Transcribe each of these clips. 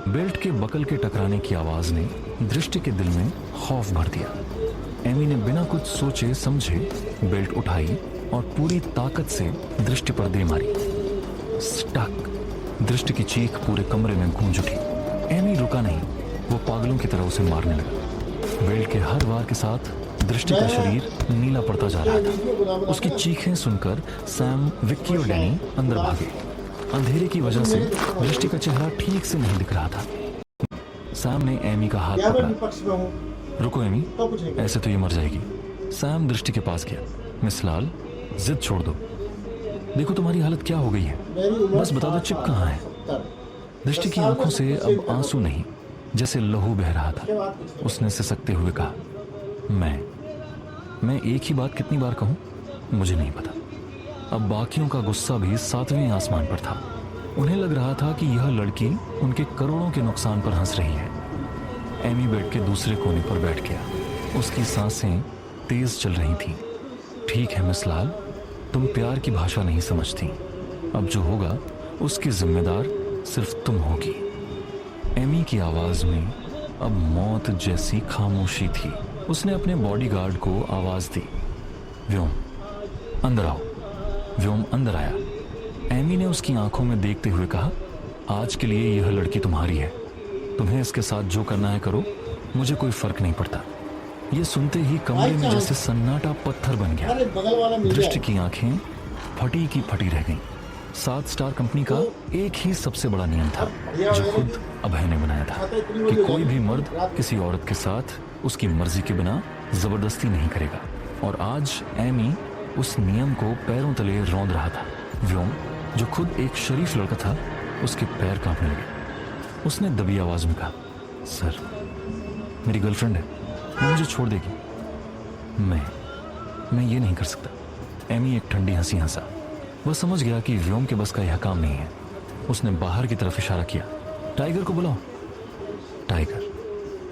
Belt के buckle के टकराने की आवाज ने दृष्टि के दिल में खौफ भर दिया। एमी ने बिना कुछ सोचे समझे बेल्ट उठाई और पूरी ताकत से दृष्टि पर दे मारी। स्टक। दृष्टि की चीख पूरे कमरे में गूंज उठी। एमी रुका नहीं, वो पागलों की तरह उसे मारने लगा। बेल्ट के हर वार के साथ दृष्टि का शरीर नीला पड़ता जा रहा था। उसकी चीखें सुनकर सैम, विक्की और डैनी अंदर भागे। अंधेरे की वजह से दृष्टि का चेहरा ठीक से नहीं दिख रहा था। सैम ने एमी का हाथ पकड़ा। रुको एमी, ऐसे तो ये मर जाएगी। सैम दृष्टि के पास गया। मिस लाल, जिद छोड़ दो। देखो तुम्हारी हालत क्या हो गई है, बस बता दो चिप कहाँ है। दृष्टि की आंखों से अब आंसू नहीं, जैसे लहू बह रहा था। उसने सिसकते हुए कहा, मैं एक ही बात कितनी बार कहूं, मुझे नहीं पता। अब बाकियों का गुस्सा भी 7वें आसमान पर था। उन्हें लग रहा था कि यह लड़की उनके करोड़ों के नुकसान पर हंस रही है। एमी बेड के दूसरे कोने पर बैठ गया। उसकी सांसें तेज चल रही थीं। ठीक है मिस लाल, तुम प्यार की भाषा नहीं समझती। अब जो होगा उसकी जिम्मेदार सिर्फ तुम होगी। एमी की आवाज में अब मौत जैसी खामोशी थी। उसने अपने बॉडीगार्ड को आवाज दी, व्योम अंदर आओ। व्योम अंदर आया। एमी ने उसकी आंखों में देखते हुए कहा, आज के लिए यह लड़की तुम्हारी है। तुम्हें इसके साथ जो करना है करो, मुझे कोई फर्क नहीं पड़ता। यह सुनते ही कमरे में जैसे सन्नाटा पत्थर बन गया। दृष्टि की आंखें फटी की फटी रह गईं। 7 स्टार कंपनी का एक ही सबसे बड़ा नियम था, जो खुद अभय ने बनाया था, कि कोई भी मर्द किसी औरत के साथ उसकी मर्जी के बिना जबरदस्ती नहीं करेगा। और आज एमी उस नियम को पैरों तले रौंद रहा था। व्योम, जो खुद एक शरीफ लड़का था, उसके पैर कांपने लगे। उसने दबी आवाज में कहा, सर, मेरी गर्लफ्रेंड है, वो मुझे छोड़ देगी। मैं ये नहीं कर सकता। एमी एक ठंडी हंसी हंसा। वह समझ गया कि व्योम के बस का यह काम नहीं है। उसने बाहर की तरफ इशारा किया, टाइगर को बुलाओ। टाइगर,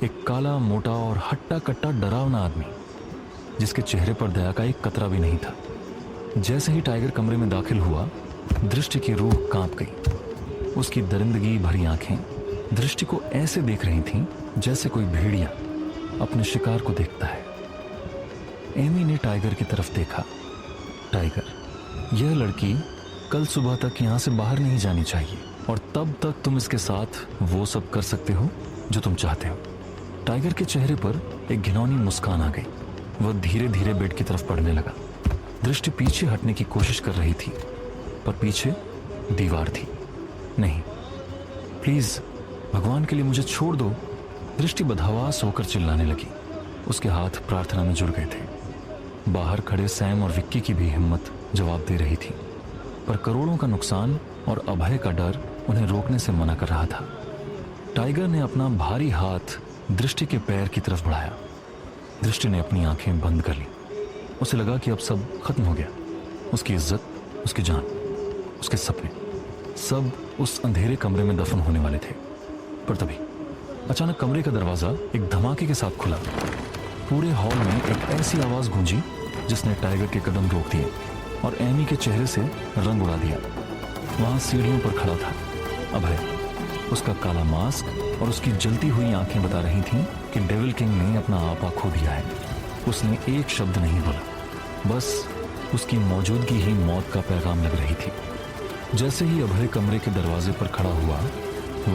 एक काला, मोटा और हट्टा कट्टा डरावना आदमी, जिसके चेहरे पर दया का एक कतरा भी नहीं था। जैसे ही टाइगर कमरे में दाखिल हुआ, दृष्टि की रूह कांप गई। उसकी दरिंदगी भरी आंखें दृष्टि को ऐसे देख रही थीं जैसे कोई भेड़िया अपने शिकार को देखता है। एमी ने टाइगर की तरफ देखा। टाइगर, यह लड़की कल सुबह तक यहां से बाहर नहीं जानी चाहिए, और तब तक तुम इसके साथ वो सब कर सकते हो जो तुम चाहते हो। टाइगर के चेहरे पर एक घिनौनी मुस्कान आ गई। वह धीरे धीरे बेड की तरफ बढ़ने लगा। दृष्टि पीछे हटने की कोशिश कर रही थी, पर पीछे दीवार थी। नहीं, प्लीज, भगवान के लिए मुझे छोड़ दो। दृष्टि बदहवास होकर चिल्लाने लगी। उसके हाथ प्रार्थना में जुड़ गए थे। बाहर खड़े सैम और विक्की की भी हिम्मत जवाब दे रही थी, पर करोड़ों का नुकसान और अभय का डर उन्हें रोकने से मना कर रहा था। टाइगर ने अपना भारी हाथ दृष्टि के पैर की तरफ बढ़ाया। दृष्टि ने अपनी आंखें बंद कर ली। उसे लगा कि अब सब खत्म हो गया। उसकी इज्जत, उसकी जान, उसके सपने, सब उस अंधेरे कमरे में दफन होने वाले थे। पर तभी अचानक कमरे का दरवाजा एक धमाके के साथ खुला। पूरे हॉल में एक ऐसी आवाज गूंजी जिसने टाइगर के कदम रोक दिए और एमी के चेहरे से रंग उड़ा दिया। वहां सीढ़ियों पर खड़ा था अभय। उसका काला मास्क और उसकी जलती हुई आंखें बता रही थीं कि डेविल किंग ने अपना आपा खो दिया है। उसने एक शब्द नहीं बोला, बस उसकी मौजूदगी ही मौत का पैगाम लग रही थी। जैसे ही अभय कमरे के दरवाजे पर खड़ा हुआ,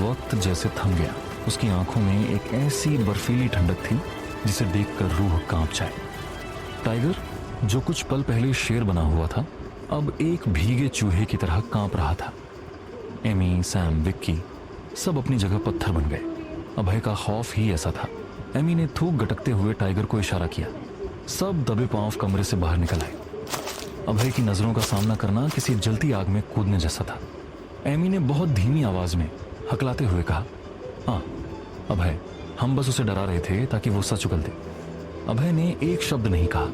वक्त जैसे थम गया। उसकी आंखों में एक ऐसी बर्फीली ठंडक थी जिसे देखकर रूह कांप जाए। टाइगर, जो कुछ पल पहले शेर बना हुआ था, अब एक भीगे चूहे की तरह कांप रहा था। एमी, सैम, विक्की सब अपनी जगह पत्थर बन गए। अभय का खौफ ही ऐसा था। एमी ने थूक गटकते हुए टाइगर को इशारा किया। सब दबे पांव कमरे से बाहर निकल आए। अभय की नजरों का सामना करना किसी जलती आग में कूदने जैसा था। एमी ने बहुत धीमी आवाज में हकलाते हुए कहा, हाँ अभय, हम बस उसे डरा रहे थे ताकि वो सच उगल दे। अभय ने एक शब्द नहीं कहा।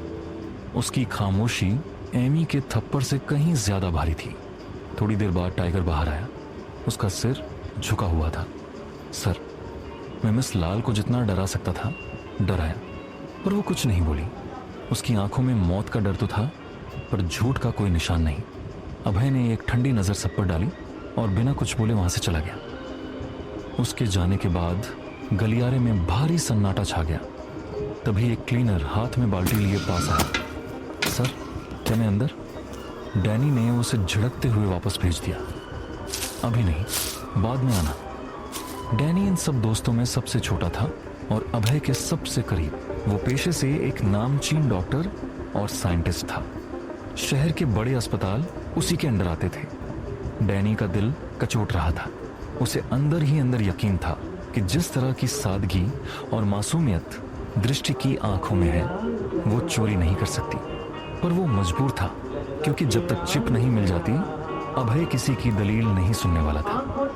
उसकी खामोशी एमी के थप्पड़ से कहीं ज्यादा भारी थी। थोड़ी देर बाद टाइगर बाहर आया। उसका सिर झुका हुआ था। सर, मैं मिस लाल को जितना डरा सकता था डराया, पर वो कुछ नहीं बोली। उसकी आंखों में मौत का डर तो था, पर झूठ का कोई निशान नहीं। अभय ने एक ठंडी नजर सब पर डाली और बिना कुछ बोले वहां से चला गया। उसके जाने के बाद गलियारे में भारी सन्नाटा छा गया। तभी एक क्लीनर हाथ में बाल्टी लिए पास आया। सर, क्या मैं अंदर? डैनी ने उसे झिड़कते हुए वापस भेज दिया। अभी नहीं, बाद में आना। डैनी इन सब दोस्तों में सबसे छोटा था और अभय के सबसे करीब। वो पेशे से एक नामचीन डॉक्टर और साइंटिस्ट था। शहर के बड़े अस्पताल उसी के अंडर आते थे। डैनी का दिल कचोट रहा था। उसे अंदर ही अंदर यकीन था कि जिस तरह की सादगी और मासूमियत दृष्टि की आंखों में है, वो चोरी नहीं कर सकती। पर वो मजबूर था, क्योंकि जब तक चिप नहीं मिल जाती, अभय किसी की दलील नहीं सुनने वाला था।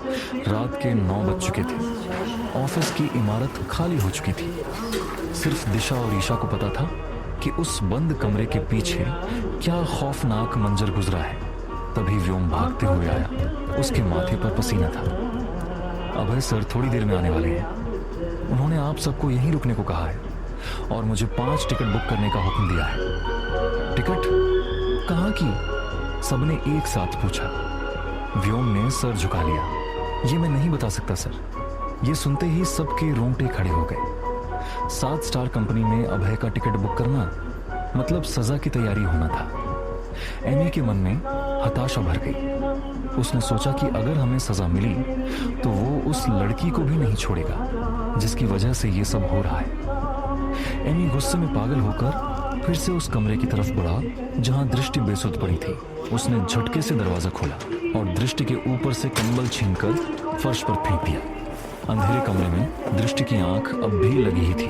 रात के 9 बज चुके थे। ऑफिस की इमारत खाली हो चुकी थी। सिर्फ दिशा और ईशा को पता था कि उस बंद कमरे के पीछे क्या खौफनाक मंजर गुजरा है। तभी व्योम भागते हुए आया। उसके माथे पर पसीना था। अभय सर थोड़ी देर में आने वाले हैं। उन्होंने आप सबको यहीं रुकने को कहा है और मुझे 5 टिकट बुक करने का हुक्म दिया है। टिकट कहाँ की? सबने एक साथ पूछा। व्योम ने सर झुका लिया। ये मैं नहीं बता सकता सर। ये सुनते ही सबके रोंगटे खड़े हो गए। 7 स्टार कंपनी में अभय का टिकट बुक करना मतलब सजा की तैयारी होना था। एमी के मन में हताशा भर गई। उसने सोचा कि अगर हमें सजा मिली तो वो उस लड़की को भी नहीं छोड़ेगा जिसकी वजह से ये सब हो रहा है। एमी गुस्से में पागल होकर फिर से उस कमरे की तरफ बढ़ा जहां दृष्टि बेसुध पड़ी थी। उसने झटके से दरवाजा खोला और दृष्टि के ऊपर से कंबल छीनकर फर्श पर फेंक दिया। अंधेरे कमरे में दृष्टि की आंख अब भी लगी ही थी।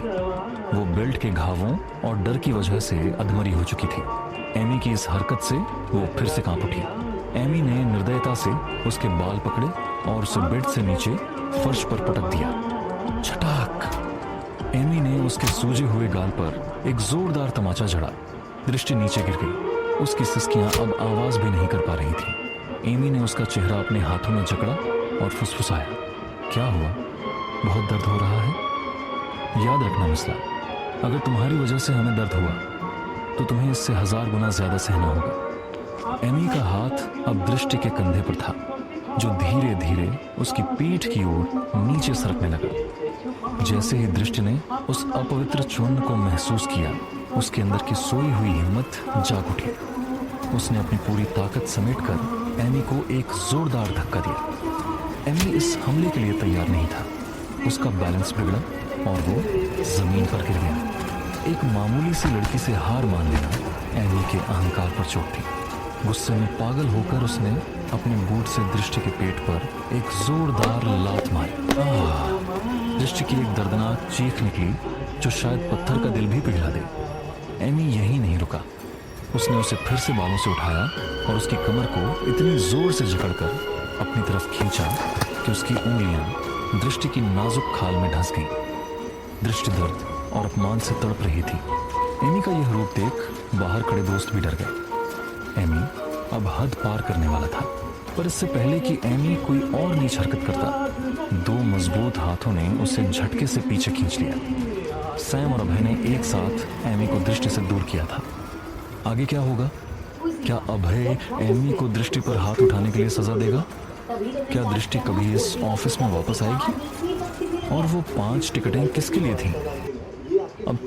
वो बेल्ट के घावों और डर की वजह से अधमरी हो चुकी थी। एमी की इस हरकत से वो फिर से कांप उठी। एमी ने निर्दयता से उसके बाल पकड़े और उसे बेड से नीचे फर्श पर पटक दिया। छटाक! एमी ने उसके सूजे हुए गाल पर एक जोरदार तमाचा जड़ा। दृष्टि नीचे गिर गई। उसकी सिसकियां अब आवाज भी नहीं कर पा रही थी। एमी ने उसका चेहरा अपने हाथों में जकड़ा और फुसफुसाया, क्या हुआ? बहुत दर्द हो रहा है? याद रखना मिसला, अगर तुम्हारी वजह से हमें दर्द हुआ तो तुम्हें इससे 1000 गुना ज्यादा सहना होगा। एमी का हाथ अब दृष्टि के कंधे पर था, जो धीरे धीरे उसकी पीठ की ओर नीचे सरकने लगा। जैसे ही दृष्टि ने उस अपवित्र चूर्ण को महसूस किया, उसके अंदर की सोई हुई हिम्मत जाग उठी। उसने अपनी पूरी ताकत समेटकर एमी को एक जोरदार धक्का दिया। एमी इस हमले के लिए तैयार नहीं था। उसका बैलेंस बिगड़ा और वो जमीन पर गिर गया। एक मामूली सी लड़की से हार मान लेना एमी के अहंकार पर चोट थी। गुस्से में पागल होकर उसने अपने बूट से दृष्टि के पेट पर एक जोरदार लात मारी। दृष्टि की एक दर्दनाक चीख निकली जो शायद पत्थर का दिल भी पिघला दे। एमी यहीं नहीं रुका। उसने उसे फिर से बालों से उठाया और उसकी कमर को इतनी जोर से जकड़कर अपनी तरफ खींचा कि उसकी उंगलियां दृष्टि की नाजुक खाल में धंस गईं। दृष्टि दर्द और अपमान से तड़प रही थी। एमी का यह रूप देख बाहर खड़े दोस्त भी डर गए। एमी अब हद पार करने वाला था, पर इससे पहले कि एमी कोई और नीच हरकत करता, 2 मजबूत हाथों ने उसे झटके से पीछे खींच लिया। सैम और अभय ने एक साथ एमी को दृष्टि से दूर किया था। आगे क्या होगा? क्या अभय एमी को दृष्टि पर हाथ उठाने के लिए सजा देगा? क्या दृष्टि कभी इस ऑफिस में वापस आएगी? और वो 5 टिकटें किसके लिए थीं? अब